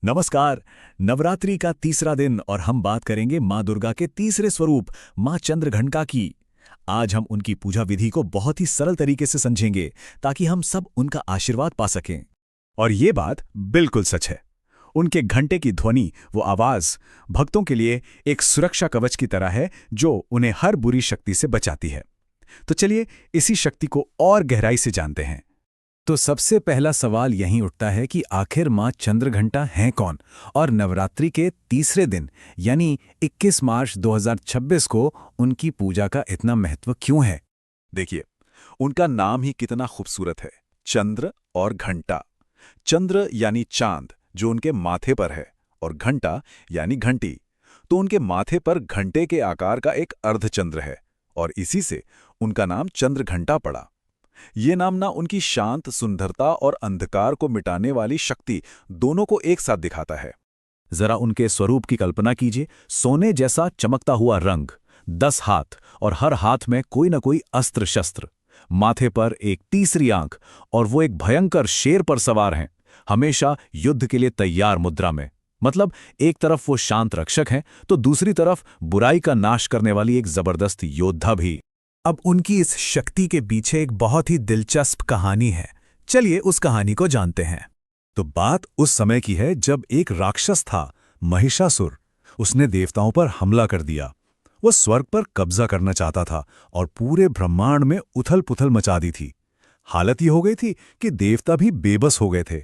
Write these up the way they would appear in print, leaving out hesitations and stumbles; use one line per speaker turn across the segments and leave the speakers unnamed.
नमस्कार। नवरात्रि का तीसरा दिन और हम बात करेंगे माँ दुर्गा के तीसरे स्वरूप माँ चंद्रघंटा की। आज हम उनकी पूजा विधि को बहुत ही सरल तरीके से समझेंगे ताकि हम सब उनका आशीर्वाद पा सकें। और ये बात बिल्कुल सच है। उनके घंटे की ध्वनि, वो आवाज भक्तों के लिए एक सुरक्षा कवच की तरह है जो उन्हें हर बुरी शक्ति से बचाती है। तो चलिए इसी शक्ति को और गहराई से जानते हैं। तो सबसे पहला सवाल यहीं उठता है कि आखिर माँ चंद्रघंटा हैं कौन और नवरात्रि के तीसरे दिन यानी 21 मार्च 2026 को उनकी पूजा का इतना महत्व क्यों है।
देखिए, उनका नाम ही कितना खूबसूरत है, चंद्र और घंटा। चंद्र यानी चांद जो उनके माथे पर है, और घंटा यानी घंटी। तो उनके माथे पर घंटे के आकार का एक अर्धचंद्र है और इसी से उनका नाम चंद्रघंटा पड़ा। ये नाम ना उनकी शांत सुंदरता और अंधकार को मिटाने वाली शक्ति दोनों को एक साथ दिखाता है।
जरा उनके स्वरूप की कल्पना कीजिए। सोने जैसा चमकता हुआ रंग, 10 हाथ और हर हाथ में कोई न कोई अस्त्र शस्त्र, माथे पर एक तीसरी आंख और वो एक भयंकर शेर पर सवार हैं, हमेशा युद्ध के लिए तैयार मुद्रा में। मतलब एक तरफ वो शांत रक्षक हैं तो दूसरी तरफ बुराई का नाश करने वाली एक जबरदस्त योद्धा भी। अब उनकी इस शक्ति के पीछे एक बहुत ही दिलचस्प कहानी है। चलिए उस कहानी को जानते हैं।
तो बात उस समय की है जब एक राक्षस था, महिषासुर। उसने देवताओं पर हमला कर दिया। वो स्वर्ग पर कब्जा करना चाहता था और पूरे ब्रह्मांड में उथल-पुथल मचा दी थी। हालत ये हो गई थी कि देवता भी बेबस हो गए थे।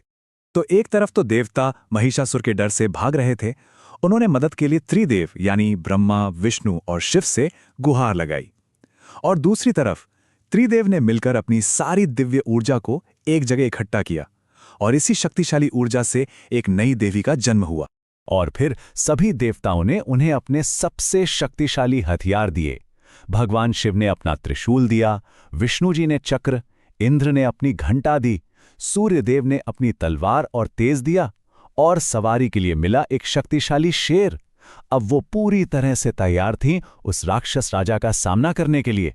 तो एक तरफ तो देवता महिषासुर के डर से भाग रहे थे। उन्होंने मदद के लिए त्रिदेव यानी ब्रह्मा, विष्णु और शिव से गुहार लगाई। और दूसरी तरफ त्रिदेव ने मिलकर अपनी सारी दिव्य ऊर्जा को एक जगह इकट्ठा किया और इसी शक्तिशाली ऊर्जा से एक नई देवी का जन्म हुआ। और फिर सभी देवताओं ने उन्हें अपने सबसे शक्तिशाली हथियार दिए। भगवान शिव ने अपना त्रिशूल दिया, विष्णु जी ने चक्र, इंद्र ने अपनी घंटा दी, सूर्यदेव ने अपनी तलवार और तेज दिया और सवारी के लिए मिला एक शक्तिशाली शेर। अब वो पूरी तरह से तैयार थीं उस राक्षस राजा का सामना करने के लिए।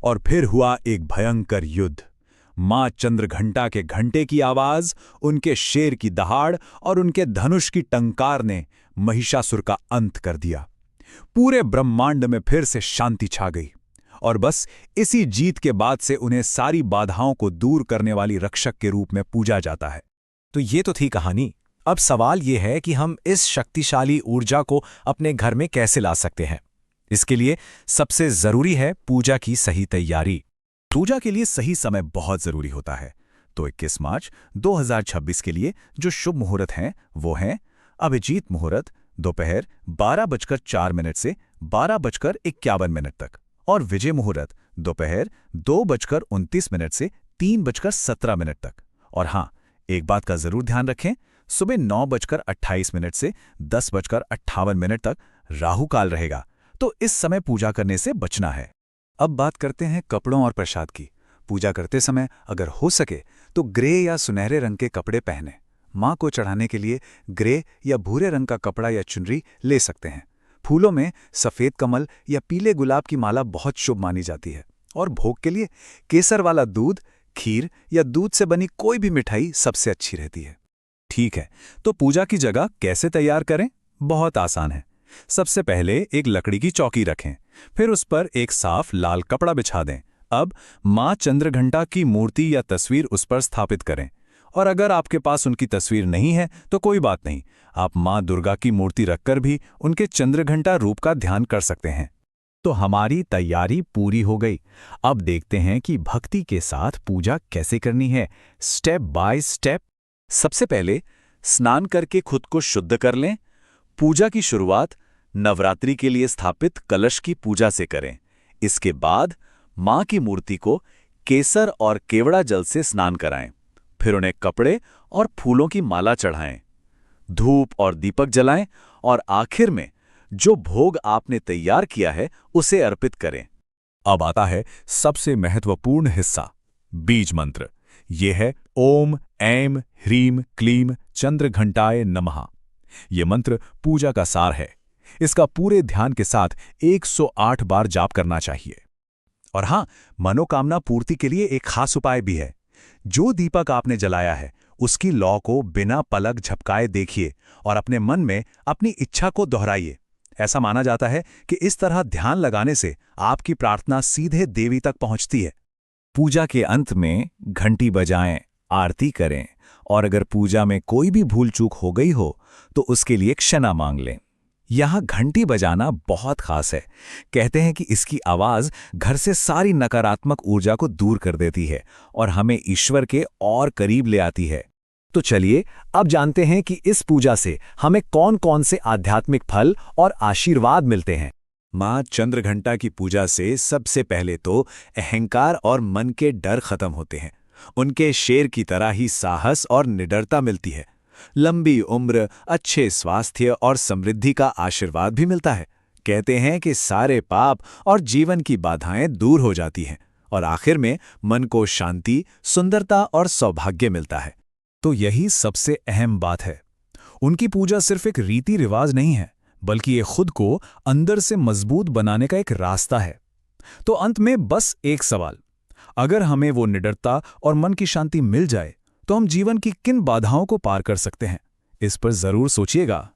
और फिर हुआ एक भयंकर युद्ध। मां चंद्रघंटा के घंटे की आवाज, उनके शेर की दहाड़ और उनके धनुष की टंकार ने महिषासुर का अंत कर दिया। पूरे ब्रह्मांड में फिर से शांति छा गई और बस इसी जीत के बाद से उन्हें सारी बाधाओं को दूर करने वाली रक्षक के रूप में पूजा जाता है।
तो ये तो थी कहानी। अब सवाल ये है कि हम इस शक्तिशाली ऊर्जा को अपने घर में कैसे ला सकते हैं। इसके लिए सबसे जरूरी है पूजा की सही तैयारी। पूजा के लिए सही समय बहुत जरूरी होता है। तो 21 मार्च 2026 के लिए जो शुभ मुहूर्त हैं वो हैं अभिजीत मुहूर्त दोपहर 12:04 से 12:51 तक और विजय मुहूर्त दोपहर 2:29 से 3:17 तक। और हाँ, एक बात का जरूर ध्यान रखें, सुबह 9:28 से 10:58 तक राहु काल रहेगा, तो इस समय पूजा करने से बचना है।
अब बात करते हैं कपड़ों और प्रसाद की। पूजा करते समय अगर हो सके तो ग्रे या सुनहरे रंग के कपड़े पहने। माँ को चढ़ाने के लिए ग्रे या भूरे रंग का कपड़ा या चुनरी ले सकते हैं। फूलों में सफ़ेद कमल या पीले गुलाब की माला बहुत शुभ मानी जाती है। और भोग के लिए केसर वाला दूध, खीर या दूध से बनी कोई भी मिठाई सबसे अच्छी रहती है।
ठीक है, तो पूजा की जगह कैसे तैयार करें? बहुत आसान है। सबसे पहले एक लकड़ी की चौकी रखें, फिर उस पर एक साफ लाल कपड़ा बिछा दें। अब माँ चंद्रघंटा की मूर्ति या तस्वीर उस पर स्थापित करें। और अगर आपके पास उनकी तस्वीर नहीं है तो कोई बात नहीं, आप माँ दुर्गा की मूर्ति रखकर भी उनके चंद्रघंटा रूप का ध्यान कर सकते हैं। तो हमारी तैयारी पूरी हो गई। अब देखते हैं कि भक्ति के साथ पूजा कैसे करनी है, स्टेप बाय स्टेप।
सबसे पहले स्नान करके खुद को शुद्ध कर लें। पूजा की शुरुआत नवरात्रि के लिए स्थापित कलश की पूजा से करें। इसके बाद मां की मूर्ति को केसर और केवड़ा जल से स्नान कराएं। फिर उन्हें कपड़े और फूलों की माला चढ़ाएं, धूप और दीपक जलाएं और आखिर में जो भोग आपने तैयार किया है उसे अर्पित करें।
अब आता है सबसे महत्वपूर्ण हिस्सा, बीज मंत्र। ये है ओम ऐं ह्रीं क्लीं चंद्रघंटाय नमः। ये मंत्र पूजा का सार है। इसका पूरे ध्यान के साथ 108 बार जाप करना चाहिए। और हाँ, मनोकामना पूर्ति के लिए एक खास उपाय भी है। जो दीपक आपने जलाया है उसकी लौ को बिना पलक झपकाए देखिए और अपने मन में अपनी इच्छा को दोहराइए। ऐसा माना जाता है कि इस तरह ध्यान लगाने से आपकी प्रार्थना सीधे देवी तक पहुंचती है।
पूजा के अंत में घंटी बजाएं, आरती करें और अगर पूजा में कोई भी भूल चूक हो गई हो तो उसके लिए क्षमा मांग लें। यहाँ घंटी बजाना बहुत खास है। कहते हैं कि इसकी आवाज़ घर से सारी नकारात्मक ऊर्जा को दूर कर देती है और हमें ईश्वर के और करीब ले आती है। तो चलिए अब जानते हैं कि इस पूजा से हमें कौन-कौन से आध्यात्मिक फल और आशीर्वाद मिलते हैं।
माँ चंद्रघंटा की पूजा से सबसे पहले तो अहंकार और मन के डर खत्म होते हैं। उनके शेर की तरह ही साहस और निडरता मिलती है। लंबी उम्र, अच्छे स्वास्थ्य और समृद्धि का आशीर्वाद भी मिलता है। कहते हैं कि सारे पाप और जीवन की बाधाएं दूर हो जाती हैं और आखिर में मन को शांति, सुंदरता और सौभाग्य मिलता है। तो यही सबसे अहम बात है। उनकी पूजा सिर्फ एक रीति रिवाज नहीं है, बल्कि ये खुद को अंदर से मजबूत बनाने का एक रास्ता है। तो अंत में बस एक सवाल, अगर हमें वो निडरता और मन की शांति मिल जाए तो हम जीवन की किन बाधाओं को पार कर सकते हैं? इस पर जरूर सोचिएगा।